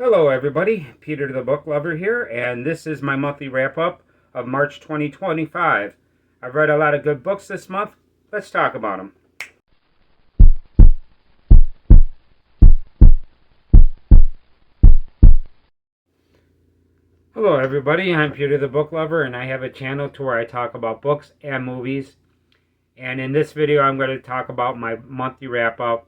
Hello, everybody. Peter the Book Lover here, and this is my monthly wrap up of March 2025. I've read a lot of good books this month. Let's talk about them. Hello, everybody. I'm Peter the Book Lover, and I have a channel to where I talk about books and movies. And in this video, I'm going to talk about my monthly wrap up.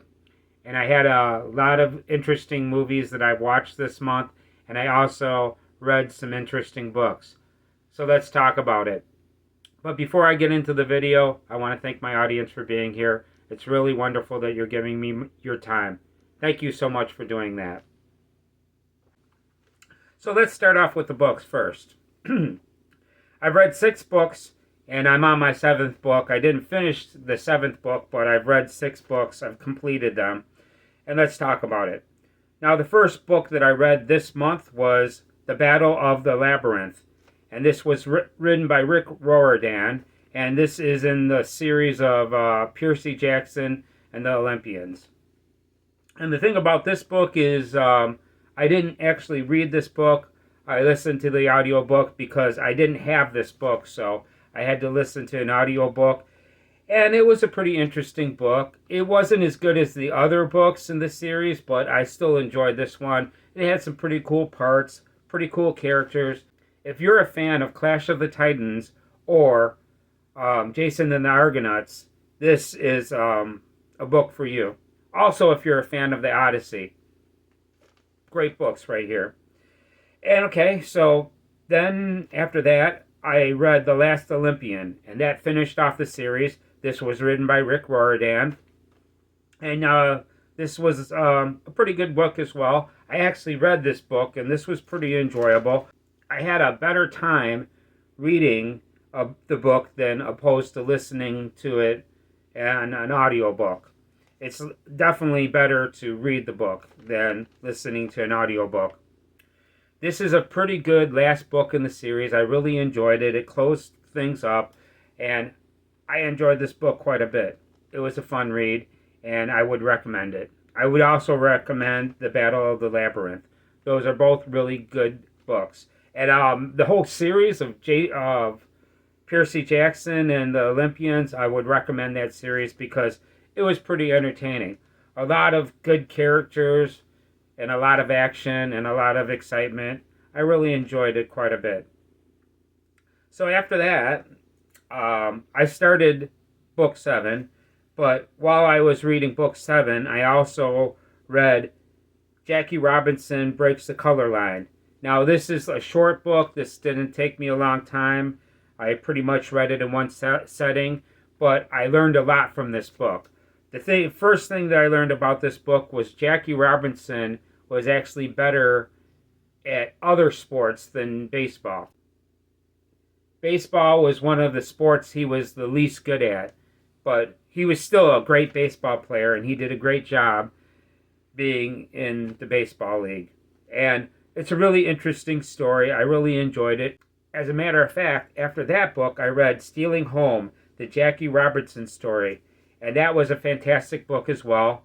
And I had a lot of interesting movies that I've watched this month, and I also read some interesting books. So let's talk about it. But before I get into the video, I want to thank my audience for being here. It's really wonderful that you're giving me your time. Thank you so much for doing that. So let's start off with the books first. I've read 6 books, and I'm on my 7th book. I didn't finish the 7th book, but I've read 6 books. I've completed them. And let's talk about it. Now, the first book that I read this month was The Battle of the Labyrinth. And this was written by Rick Riordan. And this is in the series of Percy Jackson and the Olympians. And the thing about this book is I didn't actually read this book. I listened to the audiobook because I didn't have this book. So I had to listen to an audiobook. And it was a pretty interesting book. It wasn't as good as the other books in the series, but I still enjoyed this one. It had some pretty cool parts, pretty cool characters. If you're a fan of Clash of the Titans or Jason and the Argonauts, this is a book for you. Also, if you're a fan of the Odyssey. Great books right here. And okay, so then after that, I read The Last Olympian, and that finished off the series. This was written by Rick Riordan, and this was a pretty good book as well. I actually read this book, and this was pretty enjoyable. I had a better time reading the book than opposed to listening to it in an audiobook. It's definitely better to read the book than listening to an audiobook. This is a pretty good last book in the series. I really enjoyed it. It closed things up, and I enjoyed this book quite a bit. It was a fun read, and I would recommend it. I would also recommend The Battle of the Labyrinth. Those are both really good books. And the whole series of Percy Jackson and the Olympians, I would recommend that series because it was pretty entertaining. A lot of good characters and a lot of action and a lot of excitement. I really enjoyed it quite a bit. So after that, I started book 7, but while I was reading book 7, I also read Jackie Robinson Breaks the Color Line. Now, this is a short book. This didn't take me a long time. I pretty much read it in one setting, but I learned a lot from this book. The first thing that I learned about this book was Jackie Robinson was actually better at other sports than baseball. Baseball was one of the sports he was the least good at, but he was still a great baseball player, and he did a great job being in the baseball league. And it's a really interesting story. I really enjoyed it. As a matter of fact, after that book, I read Stealing Home, the Jackie Robinson story. And that was a fantastic book as well.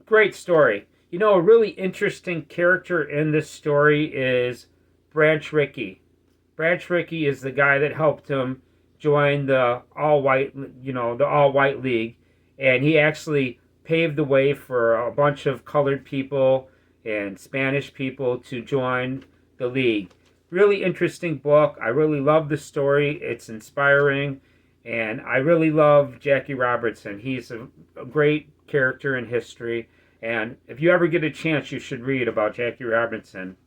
Great story. You know, a really interesting character in this story is Branch Rickey. Branch Rickey is the guy that helped him join the all-white league. And he actually paved the way for a bunch of colored people and Spanish people to join the league. Really interesting book. I really love the story. It's inspiring. And I really love Jackie Robinson. He's a great character in history. And if you ever get a chance, you should read about Jackie Robinson.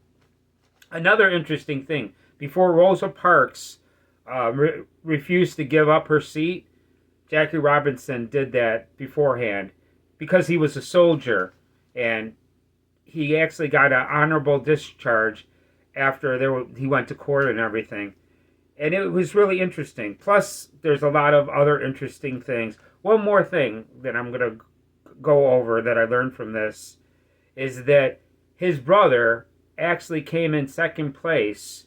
Another interesting thing. Before Rosa Parks refused to give up her seat, Jackie Robinson did that beforehand because he was a soldier. And he actually got an honorable discharge after he went to court and everything. And it was really interesting. Plus, there's a lot of other interesting things. One more thing that I'm going to go over that I learned from this is that his brother actually came in second place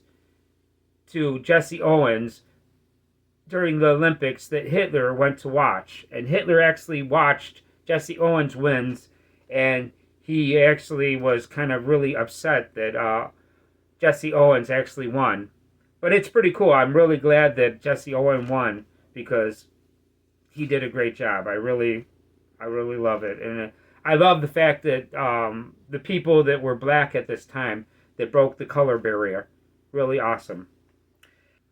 to Jesse Owens during the Olympics that Hitler went to watch. And Hitler actually watched Jesse Owens wins, and he actually was kind of really upset that Jesse Owens actually won. But it's pretty cool. I'm really glad that Jesse Owens won because he did a great job. I really love it, and I love the fact that the people that were black at this time that broke the color barrier, really awesome.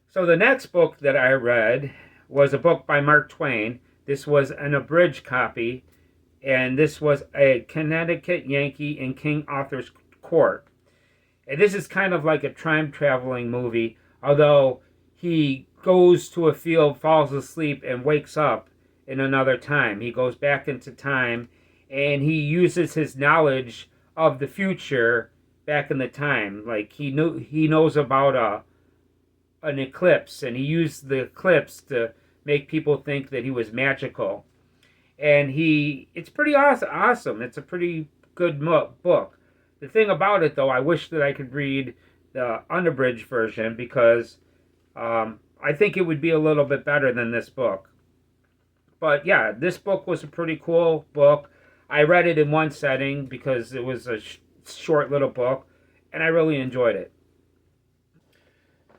So the next book that I read was a book by Mark Twain. This was an abridged copy, and this was a Connecticut Yankee in King Arthur's Court. And this is kind of like a time traveling movie, although he goes to a field, falls asleep, and wakes up in another time. He goes back into time, and he uses his knowledge of the future back in the time. Like he knows about an eclipse, and he used the eclipse to make people think that he was magical. And it's pretty awesome. It's a pretty good book. The thing about it, though, I wish that I could read the unabridged version because I think it would be a little bit better than this book. But yeah, this book was a pretty cool book. I read it in one setting because it was a short little book, and I really enjoyed it.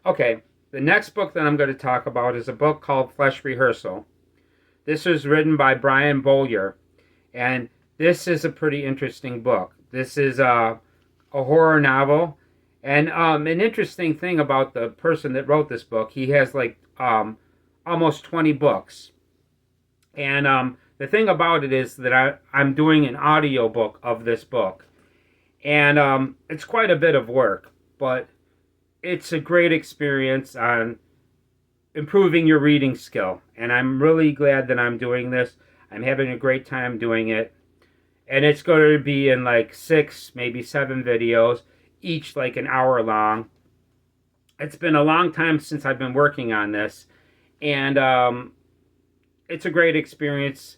Okay, the next book that I'm going to talk about is a book called Flesh Rehearsal. This was written by Brian Bowyer, and this is a pretty interesting book. This is a horror novel, and an interesting thing about the person that wrote this book, he has like almost 20 books. And the thing about it is that I'm doing an audio book of this book. And it's quite a bit of work, but it's a great experience on improving your reading skill. And I'm really glad that I'm doing this. I'm having a great time doing it. And it's going to be in like 6, maybe 7 videos, each like an hour long. It's been a long time since I've been working on this. And it's a great experience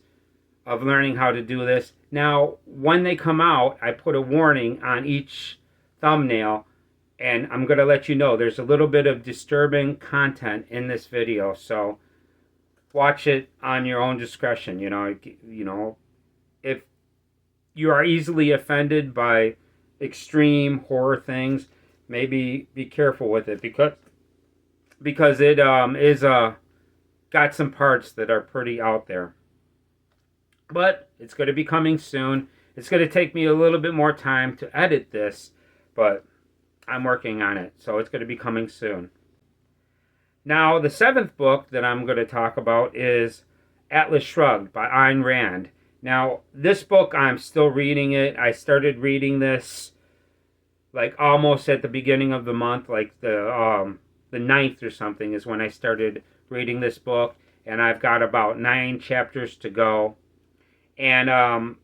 of learning how to do this. Now, when they come out, I put a warning on each thumbnail, and I'm going to let you know there's a little bit of disturbing content in this video, so watch it on your own discretion. You know, if you are easily offended by extreme horror things, maybe be careful with it because it is got some parts that are pretty out there. But it's going to be coming soon. It's going to take me a little bit more time to edit this, but I'm working on it, so it's going to be coming soon. Now, the 7th book that I'm going to talk about is Atlas Shrugged by Ayn Rand. Now, this book, I'm still reading it. I started reading this like almost at the beginning of the month, like the 9th or something is when I started reading this book, and I've got about 9 chapters to go. And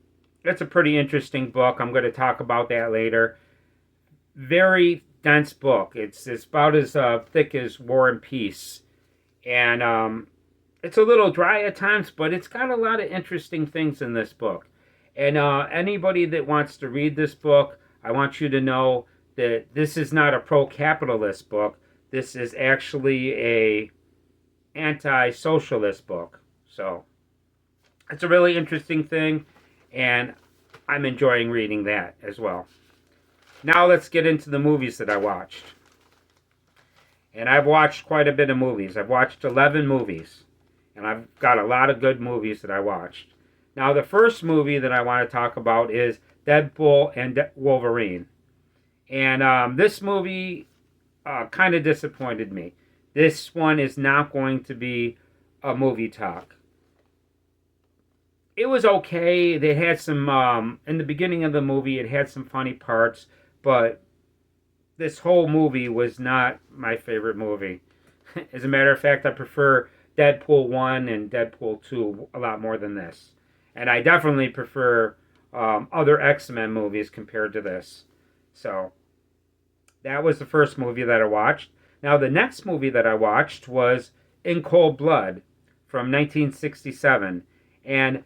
it's a pretty interesting book. I'm going to talk about that later. Very dense book. It's about as thick as War and Peace. And it's a little dry at times, but it's got a lot of interesting things in this book. And anybody that wants to read this book, I want you to know that this is not a pro-capitalist book. This is actually a anti-socialist book. So it's a really interesting thing, and I'm enjoying reading that as well. Now let's get into the movies that I watched. And I've watched quite a bit of movies. I've watched 11 movies, and I've got a lot of good movies that I watched. Now the first movie that I want to talk about is Deadpool and Wolverine. And this movie kind of disappointed me. This one is not going to be a movie talk. It was okay. They had some, in the beginning of the movie, it had some funny parts, but this whole movie was not my favorite movie. As a matter of fact, I prefer Deadpool 1 and Deadpool 2 a lot more than this. And I definitely prefer other X-Men movies compared to this. So, that was the first movie that I watched. Now, the next movie that I watched was In Cold Blood from 1967. And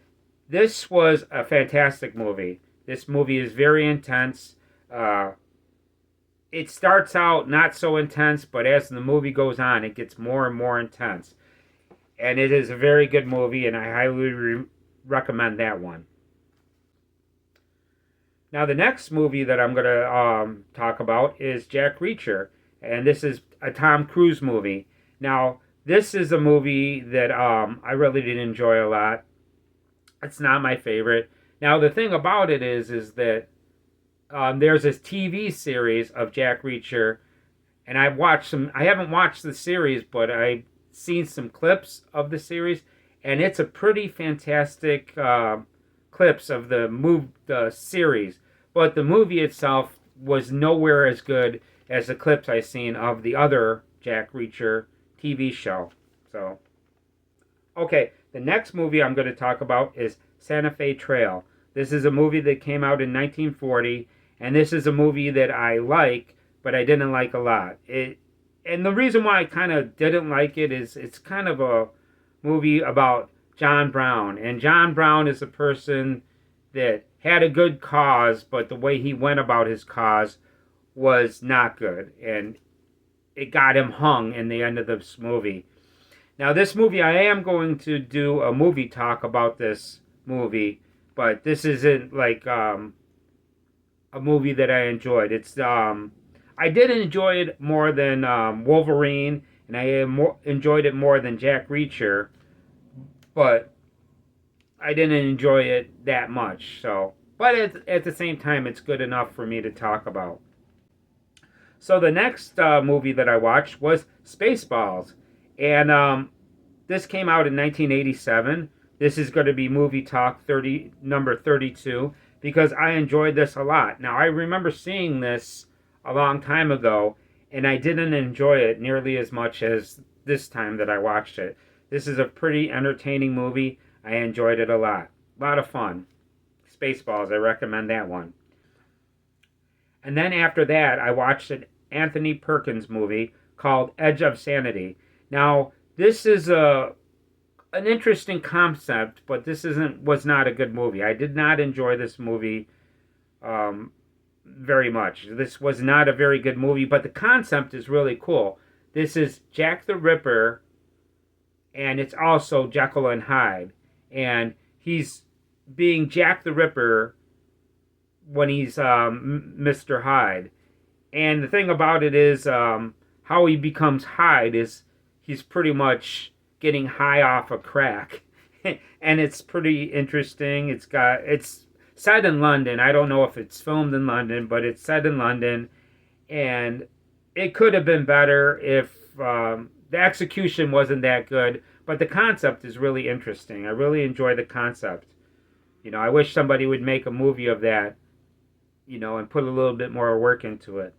this was a fantastic movie. This movie is very intense. It starts out not so intense, but as the movie goes on, it gets more and more intense. And it is a very good movie, and I highly recommend that one. Now, the next movie that I'm going to talk about is Jack Reacher, and this is a Tom Cruise movie. Now, this is a movie that I really did enjoy a lot. It's not my favorite. Now, the thing about it is that there's this TV series of Jack Reacher, and I've watched some. I haven't watched the series, but I've seen some clips of the series, and it's a pretty fantastic clips of the series. But the movie itself was nowhere as good as the clips I've seen of the other Jack Reacher TV show. So, okay, the next movie I'm going to talk about is Santa Fe Trail. This is a movie that came out in 1940, and this is a movie that I like, but I didn't like a lot. And the reason why I kind of didn't like it is it's kind of a movie about John Brown, and John Brown is a person that had a good cause, but the way he went about his cause was not good, and it got him hung in the end of this movie. Now, this movie, I am going to do a movie talk about this movie, but this isn't like a movie that I enjoyed. It's I did enjoy it more than Wolverine, and I enjoyed it more than Jack Reacher, but I didn't enjoy it that much. So, but at the same time, it's good enough for me to talk about. So the next movie that I watched was Spaceballs, and this came out in 1987. This is going to be movie talk number 32 because I enjoyed this a lot. Now I remember seeing this a long time ago, and I didn't enjoy it nearly as much as this time that I watched it. This is a pretty entertaining movie. I enjoyed it a lot. A lot of fun. Spaceballs, I recommend that one. And then after that, I watched an Anthony Perkins movie called Edge of Sanity. Now, this is an interesting concept, but was not a good movie. I did not enjoy this movie very much. This was not a very good movie, but the concept is really cool. This is Jack the Ripper, and it's also Jekyll and Hyde. And he's being Jack the Ripper when he's Mr. Hyde. And the thing about it is how he becomes Hyde is he's pretty much getting high off of crack. And it's pretty interesting. It's set in London. I don't know if it's filmed in London, but it's set in London. And it could have been better if the execution wasn't that good. But the concept is really interesting. I really enjoy the concept. I wish somebody would make a movie of that, and put a little bit more work into it.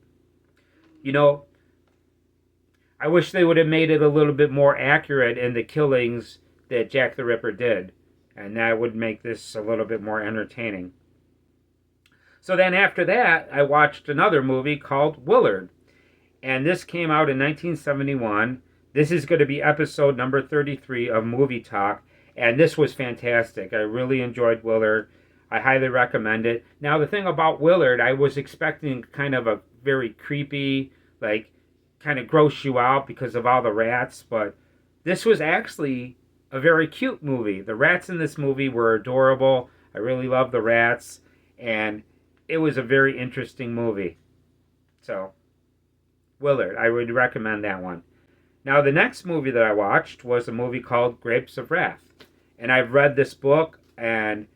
I wish they would have made it a little bit more accurate in the killings that Jack the Ripper did. And that would make this a little bit more entertaining. So then after that, I watched another movie called Willard. And this came out in 1971. This is going to be episode number 33 of Movie Talk. And this was fantastic. I really enjoyed Willard. I highly recommend it. Now, the thing about Willard, I was expecting kind of a very creepy, kind of gross you out because of all the rats. But this was actually a very cute movie. The rats in this movie were adorable. I really love the rats. And it was a very interesting movie. So, Willard, I would recommend that one. Now, the next movie that I watched was a movie called Grapes of Wrath. And I've read this book, and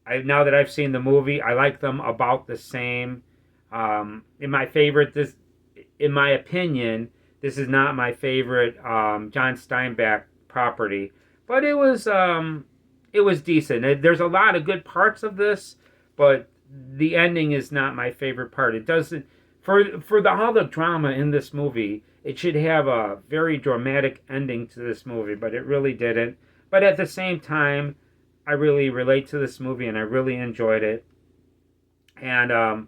now that I've seen the movie, I like them about the same. In my opinion, this is not my favorite John Steinbeck property, but it was decent. There's a lot of good parts of this, but the ending is not my favorite part. It doesn't for all the drama in this movie. It should have a very dramatic ending to this movie, but it really didn't. But at the same time, I really relate to this movie, and I really enjoyed it. And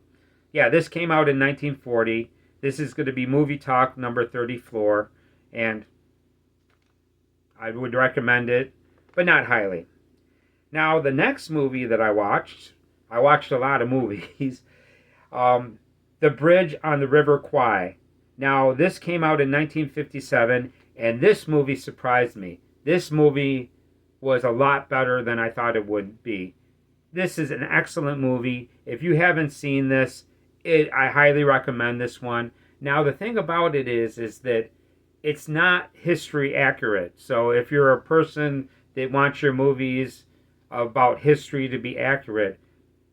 this came out in 1940. This is going to be Movie Talk number 34, and I would recommend it, but not highly. Now, the next movie that I watched a lot of movies, The Bridge on the River Kwai. Now, this came out in 1957, and this movie surprised me. This movie was a lot better than I thought it would be. This is an excellent movie. If you haven't seen this, I highly recommend this one. Now, the thing about it is that it's not history accurate. So if you're a person that wants your movies about history to be accurate,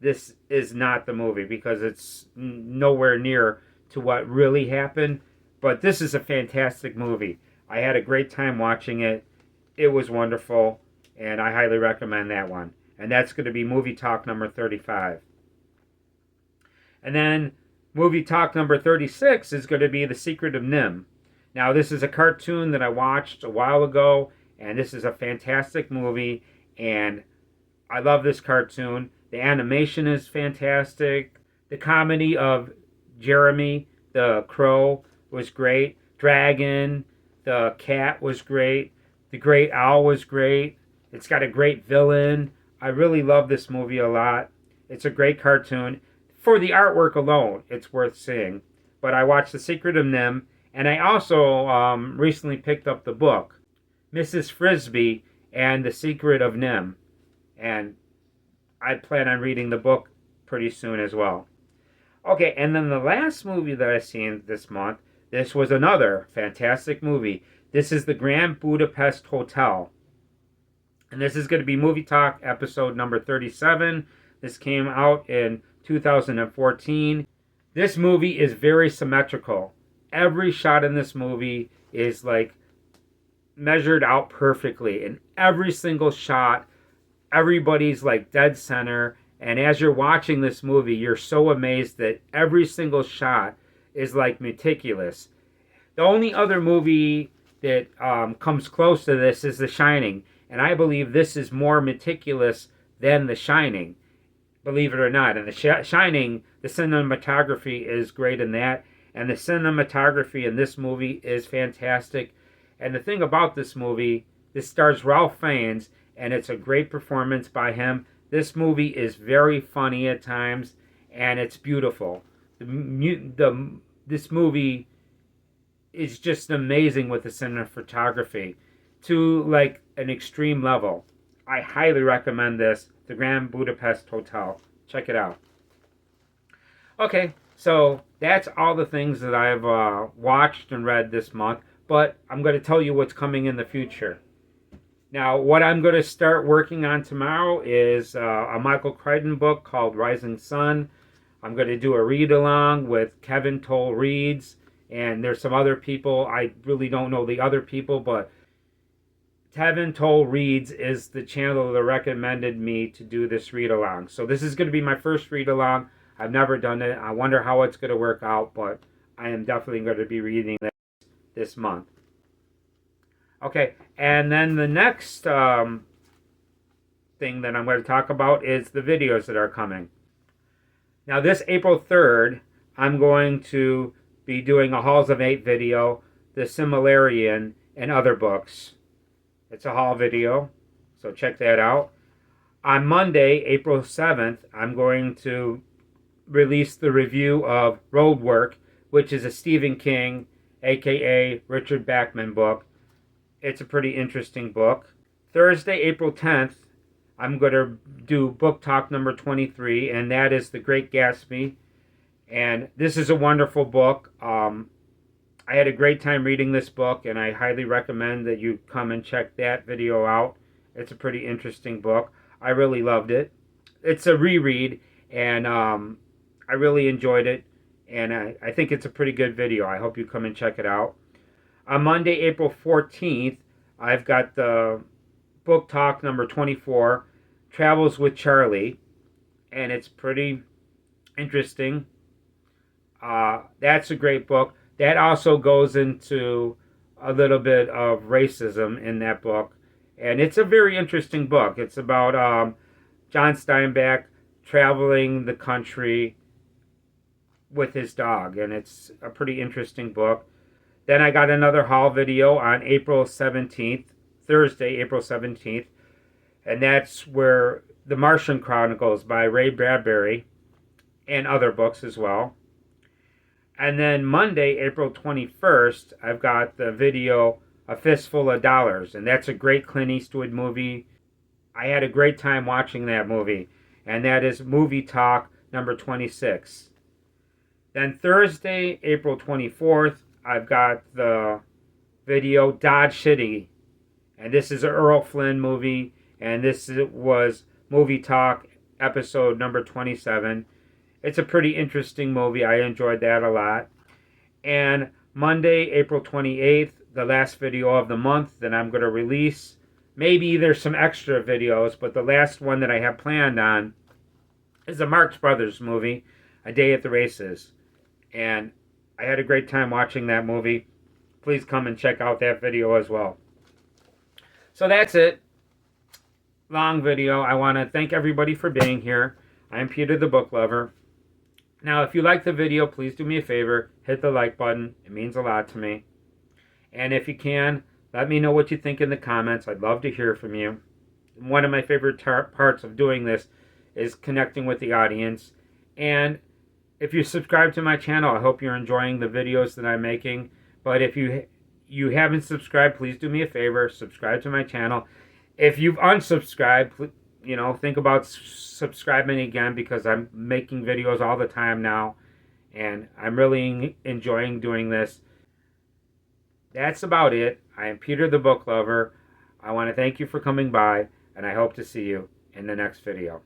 this is not the movie because it's nowhere near to what really happened. But this is a fantastic movie. I had a great time watching it. It was wonderful, and I highly recommend that one. And that's going to be Movie Talk number 35. And then Movie Talk number 36 is going to be The Secret of NIMH. Now, this is a cartoon that I watched a while ago, and this is a fantastic movie, and I love this cartoon. The animation is fantastic. The comedy of Jeremy the Crow was great. Dragon, the cat was great. The Great Owl was great. It's got a great villain. I really love this movie a lot. It's a great cartoon. For the artwork alone, it's worth seeing. But I watched The Secret of NIMH, and I also recently picked up the book, Mrs. Frisbee and The Secret of NIMH. And I plan on reading the book pretty soon as well. Okay, and then the last movie that I've seen this month, this was another fantastic movie. This is The Grand Budapest Hotel. And this is going to be Movie Talk episode number 37. This came out in 2014. This movie is very symmetrical. Every shot in this movie is like measured out perfectly. In every single shot, everybody's like dead center. And as you're watching this movie, you're so amazed that every single shot is like meticulous. The only other movie that comes close to this is The Shining. And I believe this is more meticulous than The Shining, believe it or not. And The Shining, the cinematography is great in that. And the cinematography in this movie is fantastic. And the thing about this movie, this stars Ralph Fiennes, and it's a great performance by him. This movie is very funny at times, and it's beautiful. This movie is just amazing with the cinematography to like an extreme level. I highly recommend this, The Grand Budapest Hotel. Check it out. Okay, so that's all the things that I've watched and read this month, but I'm going to tell you what's coming in the future. Now, what I'm going to start working on tomorrow is a Michael Crichton book called Rising Sun. I'm going to do a read-along with Kevin Toll Reads, and there's some other people. I really don't know the other people, but Kevin Toll Reads is the channel that recommended me to do this read-along. So this is going to be my first read-along. I've never done it. I wonder how it's going to work out, but I am definitely going to be reading this month. Okay, and then the next thing that I'm going to talk about is the videos that are coming. Now, this April 3rd, I'm going to be doing a Halls of 8 video, The Similarian, and other books. It's a haul video, so check that out. On Monday, April 7th, I'm going to release the review of Roadwork, which is a Stephen King, a.k.a. Richard Bachman book. It's a pretty interesting book. Thursday, April 10th, I'm going to do book talk number 23, and that is The Great Gatsby. And this is a wonderful book. I had a great time reading this book, and I highly recommend that you come and check that video out. It's a pretty interesting book. I really loved it. It's a reread, and I really enjoyed it, and I think it's a pretty good video. I hope you come and check it out. On Monday, April 14th, I've got the book talk number 24, Travels with Charlie, and it's pretty interesting. That's a great book. That also goes into a little bit of racism in that book, and it's a very interesting book. It's about John Steinbeck traveling the country with his dog, and it's a pretty interesting book. Then I got another haul video on April 17th, Thursday, April 17th, and that's where The Martian Chronicles by Ray Bradbury and other books as well. And then Monday, April 21st, I've got the video A Fistful of Dollars, and that's a great Clint Eastwood movie. I had a great time watching that movie, and that is Movie Talk number 26. Then Thursday, April 24th, I've got the video Dodge City, and this is an Earl Flynn movie, and this was Movie Talk episode number 27. It's a pretty interesting movie. I enjoyed that a lot. And Monday, April 28th, the last video of the month that I'm going to release. Maybe there's some extra videos, but the last one that I have planned on is a Marx Brothers movie, A Day at the Races. And I had a great time watching that movie. Please come and check out that video as well. So that's it. Long video. I want to thank everybody for being here. I'm Peter the Book Lover. Now, if you like the video, please do me a favor. Hit the like button. It means a lot to me. And if you can, let me know what you think in the comments. I'd love to hear from you. One of my favorite parts of doing this is connecting with the audience. And if you subscribe to my channel, I hope you're enjoying the videos that I'm making. But if you haven't subscribed, please do me a favor. Subscribe to my channel. If you've unsubscribed, think about subscribing again, because I'm making videos all the time now. And I'm really enjoying doing this. That's about it. I am Peter the Book Lover. I want to thank you for coming by, and I hope to see you in the next video.